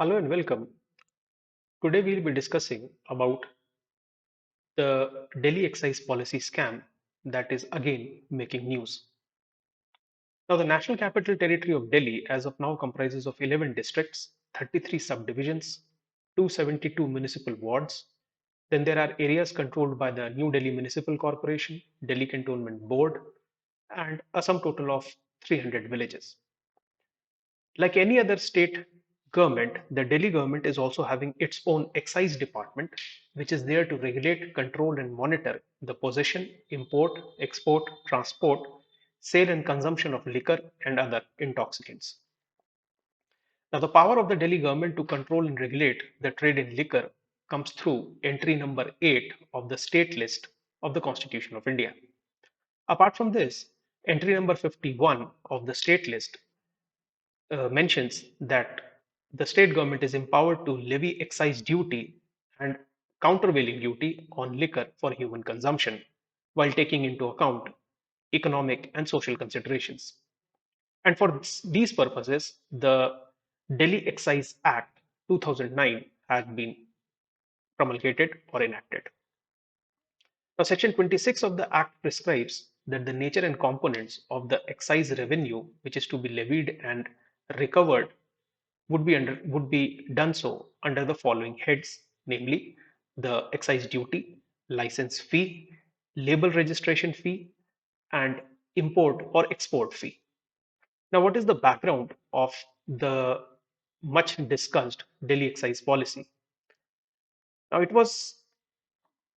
Hello and welcome. Today we'll be discussing about the Delhi Excise Policy scam that is again making news. Now, the National Capital Territory of Delhi as of now comprises of 11 districts, 33 subdivisions, 272 municipal wards. Then there are areas controlled by the New Delhi Municipal Corporation, Delhi Cantonment Board, and a sum total of 300 villages. Like any other state government, the Delhi government is also having its own excise department, which is there to regulate, control, and monitor the possession, import, export, transport, sale, and consumption of liquor and other intoxicants. Now, the power of the Delhi government to control and regulate the trade in liquor comes through entry number 8 of the state list of the Constitution of India. Apart from this, entry number 51 of the state list mentions that the state government is empowered to levy excise duty and countervailing duty on liquor for human consumption while taking into account economic and social considerations. And for these purposes, the Delhi Excise Act 2009 has been promulgated or enacted. Now, Section 26 of the Act prescribes that the nature and components of the excise revenue, which is to be levied and recovered, would be done so under the following heads, namely the excise duty, license fee, label registration fee, and import or export fee. Now, what is the background of the much discussed Delhi excise policy? Now, it was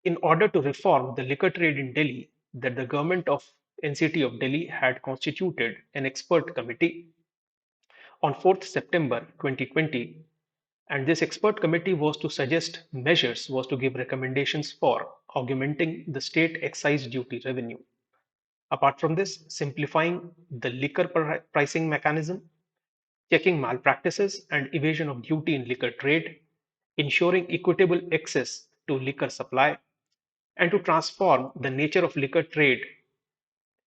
in order to reform the liquor trade in Delhi that the government of NCT of Delhi had constituted an expert committee on 4th September 2020, and this expert committee was to suggest measures, was to give recommendations for augmenting the state excise duty revenue. Apart from this, simplifying the liquor pricing mechanism, checking malpractices and evasion of duty in liquor trade, ensuring equitable access to liquor supply, and to transform the nature of liquor trade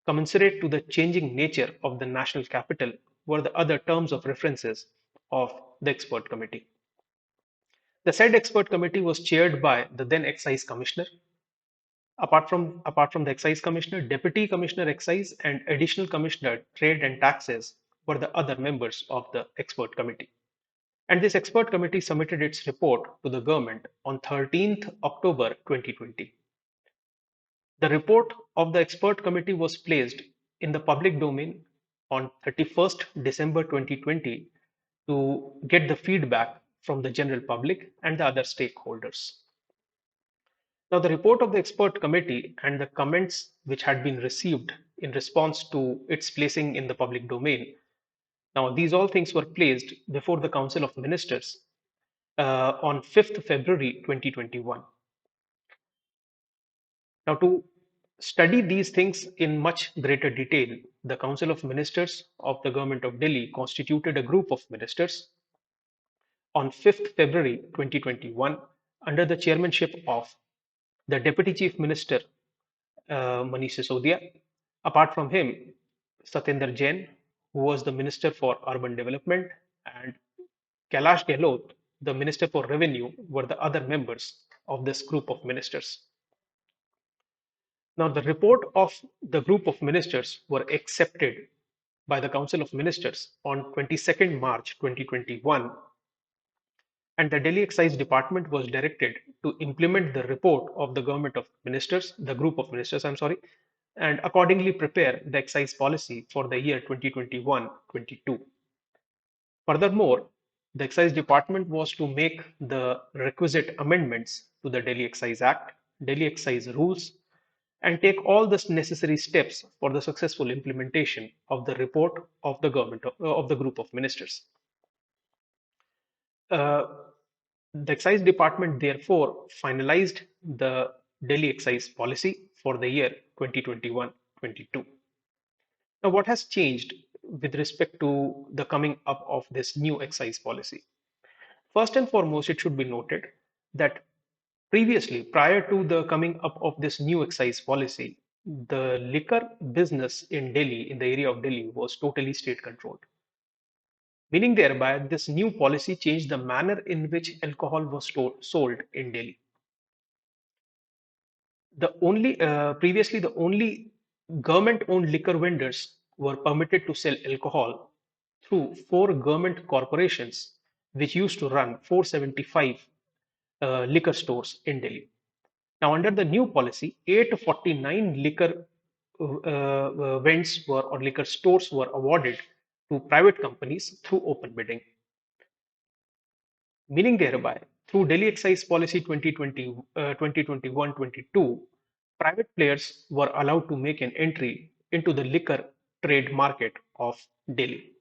commensurate to the changing nature of the national capital were the other terms of references of the expert committee. The said expert committee was chaired by the then excise commissioner. Apart from the excise commissioner, deputy commissioner excise and additional commissioner trade and taxes were the other members of the expert committee. And this expert committee submitted its report to the government on 13th October 2020. The report of the expert committee was placed in the public domain on 31st December 2020 to get the feedback from the general public and the other stakeholders. Now, the report of the expert committee and the comments which had been received in response to its placing in the public domain. Now, these all things were placed before the Council of Ministers on 5th February 2021. Now, to study these things in much greater detail, the Council of Ministers of the Government of Delhi constituted a group of ministers on 5th February 2021 under the chairmanship of the Deputy Chief Minister Manish Sisodia. Apart from him, Satyendra Jain, who was the Minister for Urban Development, and Kailash Gehlot, the Minister for Revenue, were the other members of this group of ministers. Now, the report of the group of ministers were accepted by the Council of Ministers on 22nd March 2021, and the Delhi Excise Department was directed to implement the report of the government of ministers, the group of ministers, I'm sorry, and accordingly prepare the excise policy for the year 2021-22. Furthermore, the excise department was to make the requisite amendments to the Delhi Excise Act, Delhi Excise rules, and take all the necessary steps for the successful implementation of the report of the government of the group of ministers. Uh, the excise department therefore finalized the Delhi excise policy for the year 2021-22. Now, what has changed with respect to the coming up of this new excise policy? First and foremost, it should be noted that previously, prior to the coming up of this new excise policy, the liquor business in Delhi, in the area of Delhi, was totally state controlled. meaning thereby this new policy changed the manner in which alcohol was sold in Delhi. Previously the only government-owned liquor vendors were permitted to sell alcohol through four government corporations, which used to run 475 liquor stores in Delhi. Now, under the new policy, 849 liquor vents were or liquor stores were awarded to private companies through open bidding, meaning thereby through Delhi Excise Policy 2021-22, private players were allowed to make an entry into the liquor trade market of Delhi.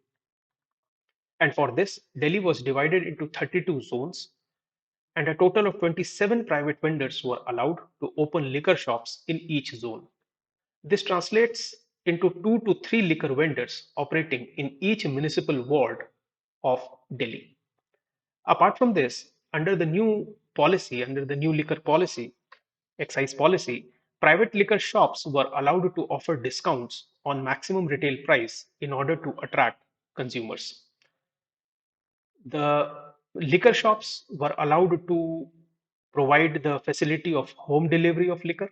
And for this, Delhi was divided into 32 zones, and a total of 27 private vendors were allowed to open liquor shops in each zone. This translates into 2 to 3 liquor vendors operating in each municipal ward of Delhi. Apart from this, under the new liquor policy, excise policy, private liquor shops were allowed to offer discounts on maximum retail price in order to attract consumers. The liquor shops were allowed to provide the facility of home delivery of liquor.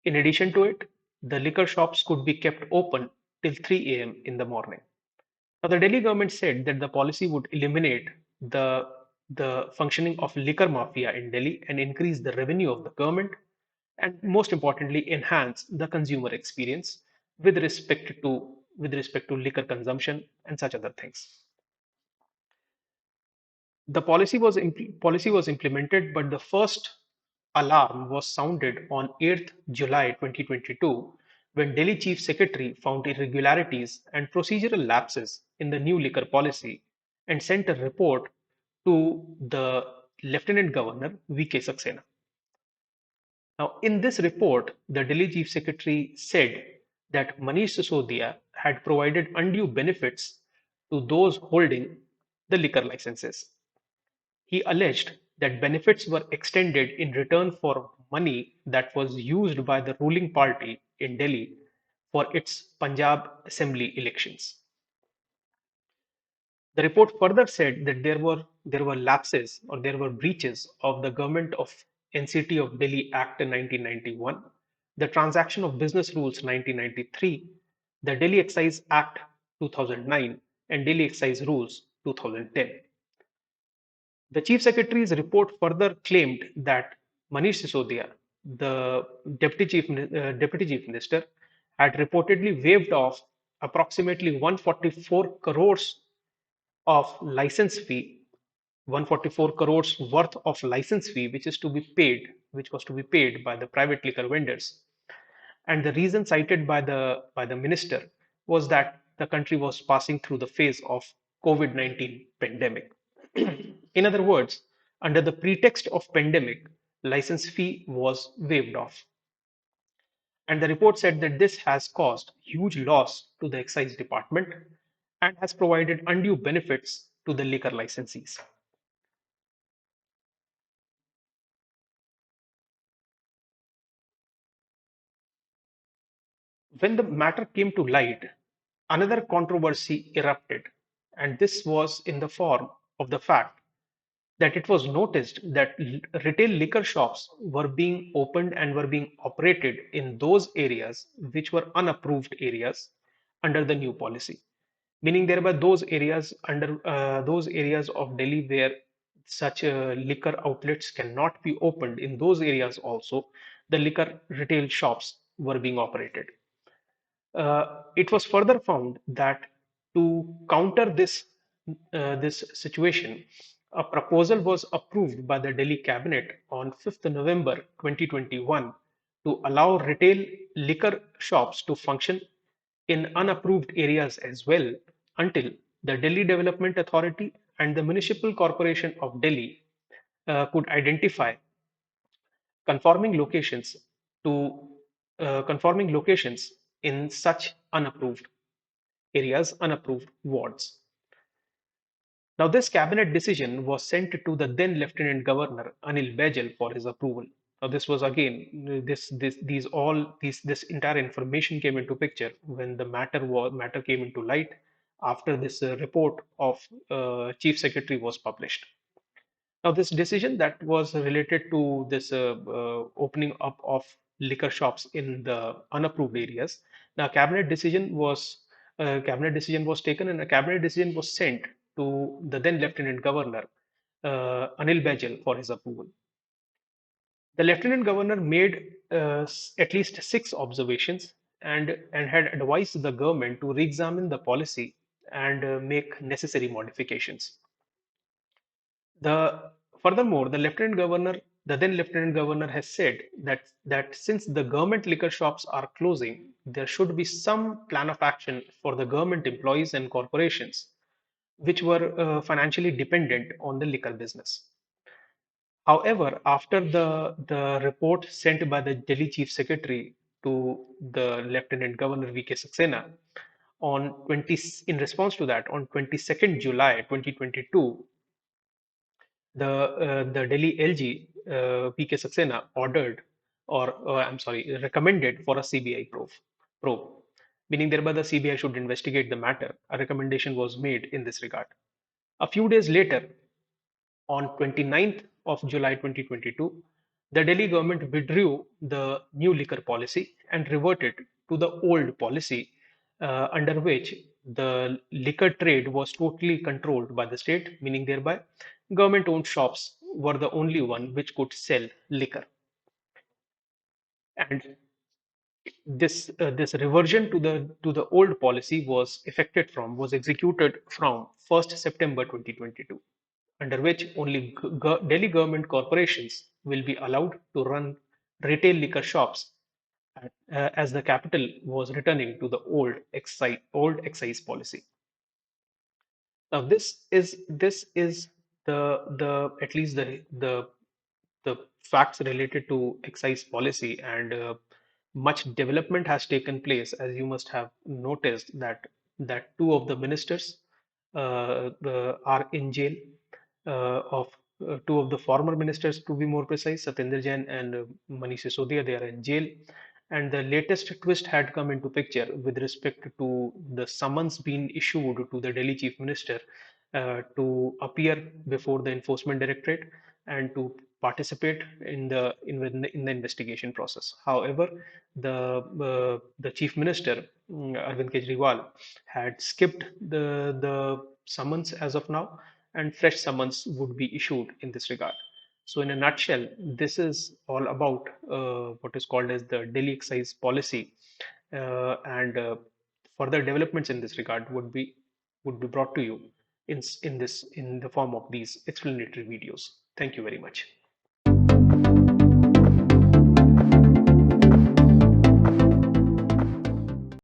In addition to it, the liquor shops could be kept open till 3 a.m. in the morning. Now, the Delhi government said that the policy would eliminate the functioning of liquor mafia in Delhi and increase the revenue of the government, and most importantly, enhance the consumer experience with respect to liquor consumption and such other things. The policy was implemented, but the first alarm was sounded on 8th July 2022 when Delhi Chief Secretary found irregularities and procedural lapses in the new liquor policy and sent a report to the Lieutenant Governor V.K. Saxena. Now, in this report, the Delhi Chief Secretary said that Manish Sisodia had provided undue benefits to those holding the liquor licenses. He alleged that benefits were extended in return for money that was used by the ruling party in Delhi for its Punjab Assembly elections. The report further said that there were lapses or there were breaches of the Government of NCT of Delhi Act in 1991, the Transaction of Business Rules 1993, the Delhi Excise Act 2009, and Delhi Excise Rules 2010. The Chief Secretary's report further claimed that Manish Sisodia, the Deputy Chief Minister, had reportedly waived off approximately 144 crores of license fee, 144 crores worth of license fee, which was to be paid by the private liquor vendors. And the reason cited by the minister was that the country was passing through the phase of COVID-19 pandemic. In other words, under the pretext of pandemic, license fee was waived off. And the report said that this has caused huge loss to the excise department and has provided undue benefits to the liquor licensees. When the matter came to light, another controversy erupted, and this was in the form of the fact that it was noticed that retail liquor shops were being opened and were being operated in those areas which were unapproved areas under the new policy, meaning there were those areas of Delhi where such liquor outlets cannot be opened. In those areas also, the liquor retail shops were being operated. It was further found that to counter this situation, a proposal was approved by the Delhi cabinet on 5th November 2021 to allow retail liquor shops to function in unapproved areas as well until the Delhi Development Authority and the Municipal Corporation of Delhi could identify conforming locations to conforming locations in such unapproved areas, unapproved wards. Now, this cabinet decision was sent to the then Lieutenant Governor Anil Baijal for his approval. Now, this was again these all these this entire information came into picture when the matter came into light after this report of Chief Secretary was published. Now, this decision that was related to this opening up of liquor shops in the unapproved areas. Now, cabinet decision was taken, and a cabinet decision was sent to the then Lieutenant Governor Anil Baijal for his approval. The Lieutenant Governor made at least six observations and had advised the government to re-examine the policy and make necessary modifications. The Furthermore, the then Lieutenant Governor has said that since the government liquor shops are closing, there should be some plan of action for the government employees and corporations which were financially dependent on the liquor business. However, after the report sent by the Delhi Chief Secretary to the Lieutenant Governor VK Saxena on 20, in response to that, on 22nd July 2022, the Delhi LG VK Saxena ordered, or I'm sorry, recommended for a CBI probe, meaning thereby the CBI should investigate the matter. A recommendation was made in this regard. A few days later, on 29th of July 2022, the Delhi government withdrew the new liquor policy and reverted to the old policy, under which the liquor trade was totally controlled by the state, meaning thereby government owned shops were the only one which could sell liquor. And this reversion to the old policy was executed from 1st September 2022, under which only Delhi government corporations will be allowed to run retail liquor shops, as the capital was returning to the old excise policy. Now, this is the at least the facts related to excise policy, and much development has taken place, as you must have noticed that two of the ministers are in jail, of two of the former ministers, to be more precise, Satyendra Jain and Manish Sisodia. They are in jail, and the latest twist had come into picture with respect to the summons being issued to the Delhi chief minister to appear before the enforcement directorate and to participate in the investigation process. However, the chief minister, Arvind Kejriwal, had skipped the summons as of now, and fresh summons would be issued in this regard. So, in a nutshell, this is all about what is called as the Delhi Excise Policy, and further developments in this regard would be brought to you in the form of these explanatory videos. Thank you very much.